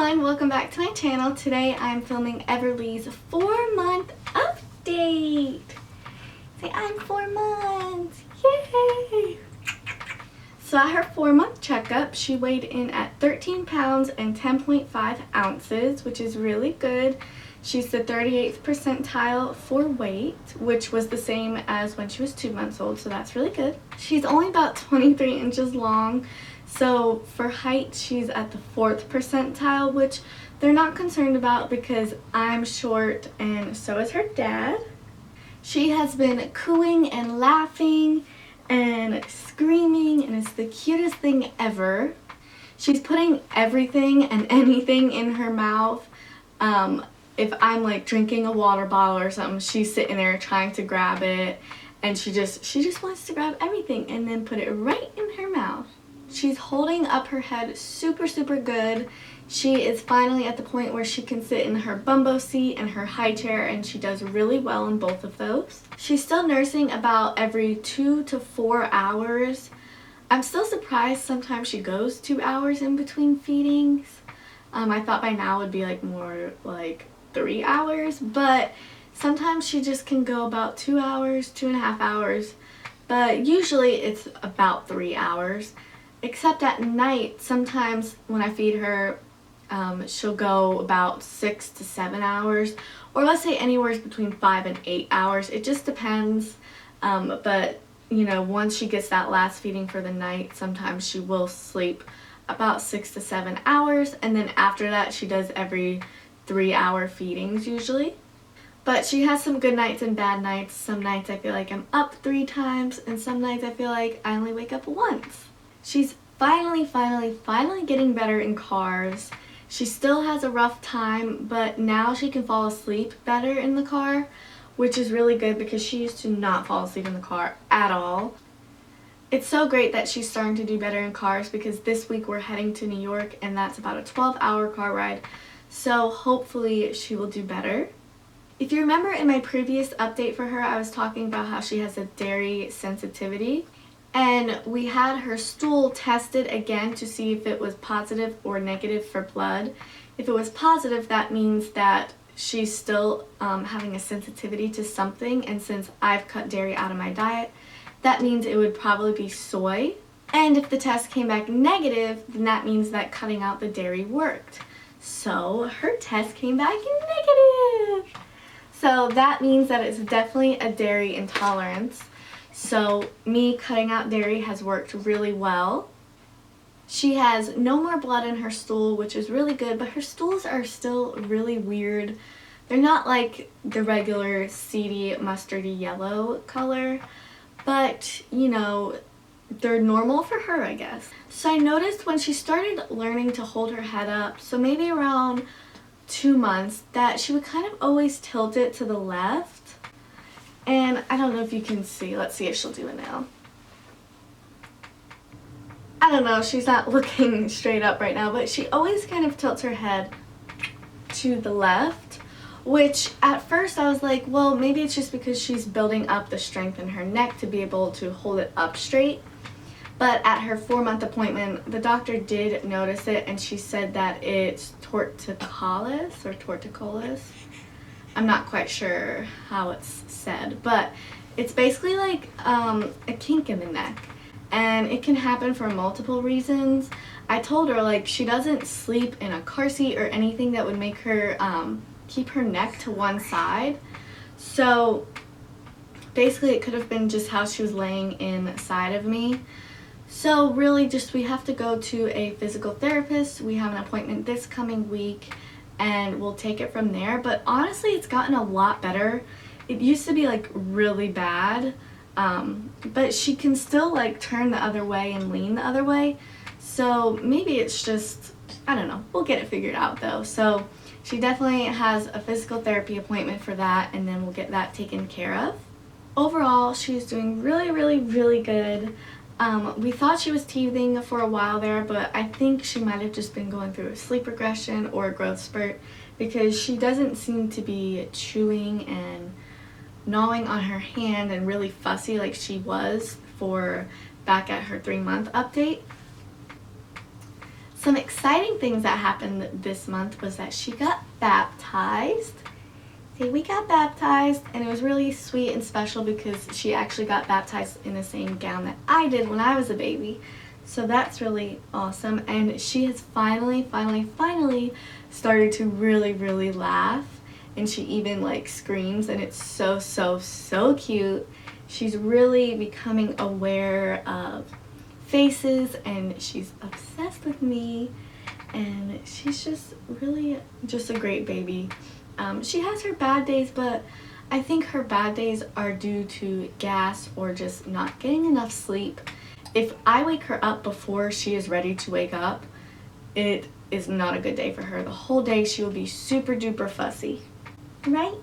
everyone, welcome back to my channel. Today I'm filming Everly's 4-month update. Say I'm 4 months, yay! So at her 4-month checkup, she weighed in at 13 pounds and 10.5 ounces, which is really good. She's the 38th percentile for weight, which was the same as when she was 2 months old, so that's really good. She's only about 23 inches long. So for height, she's at the 4th percentile, which they're not concerned about because I'm short and so is her dad. She has been cooing and laughing and screaming, and it's the cutest thing ever. She's putting everything and anything in her mouth. If I'm like drinking a water bottle or something, she's sitting there trying to grab it, and she just wants to grab everything and then put it right in her mouth. She's holding up her head super good. She is finally at the point where she can sit in her bumbo seat and her high chair, and she does really well in both of those. She's still nursing about every 2 to 4 hours. I'm still surprised sometimes she goes 2 hours in between feedings. I thought by now it would be like more like 3 hours, but sometimes she just can go about 2 hours, 2.5 hours, but usually it's about 3 hours. Except at night, sometimes when I feed her, she'll go about 6 to 7 hours, or let's say anywhere between 5 and 8 hours. It just depends, but you know, once she gets that last feeding for the night, sometimes she will sleep about 6 to 7 hours, and then after that she does every 3-hour feedings usually. But she has some good nights and bad nights. Some nights I feel like I'm up 3 times, and some nights I feel like I only wake up once. She's finally getting better in cars. She still has a rough time, but now she can fall asleep better in the car, which is really good because she used to not fall asleep in the car at all. It's so great that she's starting to do better in cars because this week we're heading to New York, and that's about a 12-hour car ride, so hopefully she will do better. If you remember in my previous update for her, I was talking about how she has a dairy sensitivity. And we had her stool tested again to see if it was positive or negative for blood. If it was positive, that means that she's still having a sensitivity to something, and since I've cut dairy out of my diet, that means it would probably be soy. And if the test came back negative, then that means that cutting out the dairy worked. So her test came back negative. So that means that it's definitely a dairy intolerance. So me cutting out dairy has worked really well. She has no more blood in her stool, which is really good, but her stools are still really weird. They're not like the regular seedy mustardy yellow color, but you know, they're normal for her, I guess. So I noticed when she started learning to hold her head up, so maybe around 2 months, that she would kind of always tilt it to the left. And I don't know if you can see. Let's see if she'll do it now. I don't know, she's not looking straight up right now, but she always kind of tilts her head to the left, which at first I was like, well, maybe it's just because she's building up the strength in her neck to be able to hold it up straight. But at her 4-month appointment, the doctor did notice it, and she said that it's Torticollis or Torticollis. I'm not quite sure how it's said, but it's basically like a kink in the neck, and it can happen for multiple reasons. I told her like she doesn't sleep in a car seat or anything that would make her keep her neck to one side. So basically it could have been just how she was laying inside of me. So really just we have to go to a physical therapist. We have an appointment this coming week, and we'll take it from there. But honestly, it's gotten a lot better. It used to be like really bad, but she can still like turn the other way and lean the other way. So maybe it's just, I don't know, we'll get it figured out though. So she definitely has a physical therapy appointment for that, and then we'll get that taken care of. Overall, she's doing really good. We thought she was teething for a while there, but I think she might have just been going through a sleep regression or a growth spurt, because she doesn't seem to be chewing and gnawing on her hand and really fussy like she was for back at her 3-month update. Some exciting things that happened this month was that she got baptized. See, we got baptized, and it was really sweet and special because she actually got baptized in the same gown that I did when I was a baby. So that's really awesome. And she has finally started to really laugh. And she even like screams, and it's so cute. She's really becoming aware of faces, and she's obsessed with me. And she's just really just a great baby. She has her bad days, but I think her bad days are due to gas or just not getting enough sleep. If I wake her up before she is ready to wake up, it is not a good day for her. The whole day she will be super duper fussy. Right?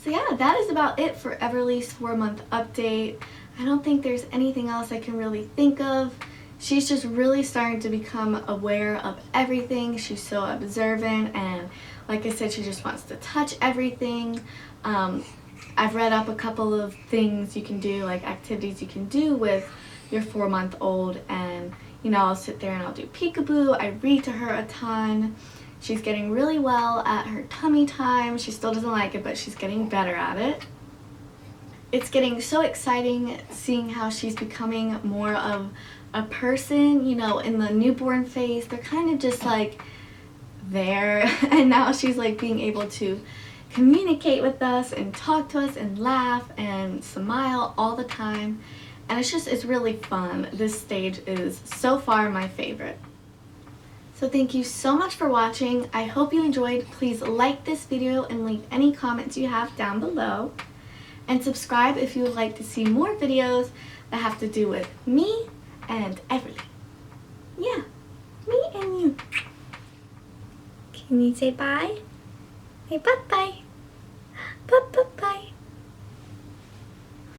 So yeah, that is about it for Everly's 4-month update. I don't think there's anything else I can really think of. She's just really starting to become aware of everything. She's so observant, and like I said, she just wants to touch everything. I've read up a couple of things you can do, like activities you can do with your 4-month-old, and you know, I'll sit there and I'll do peekaboo. I read to her a ton. She's getting really well at her tummy time. She still doesn't like it, but she's getting better at it. It's getting so exciting seeing how she's becoming more of a person. You know, in the newborn phase, they're kind of just like there, and now she's like being able to communicate with us and talk to us and laugh and smile all the time. And it's really fun. This stage is so far my favorite. So thank you so much for watching. I hope you enjoyed. Please like this video and leave any comments you have down below. And subscribe if you would like to see more videos that have to do with me and Everly. Yeah, me and you. Can you say bye? Say bye-bye.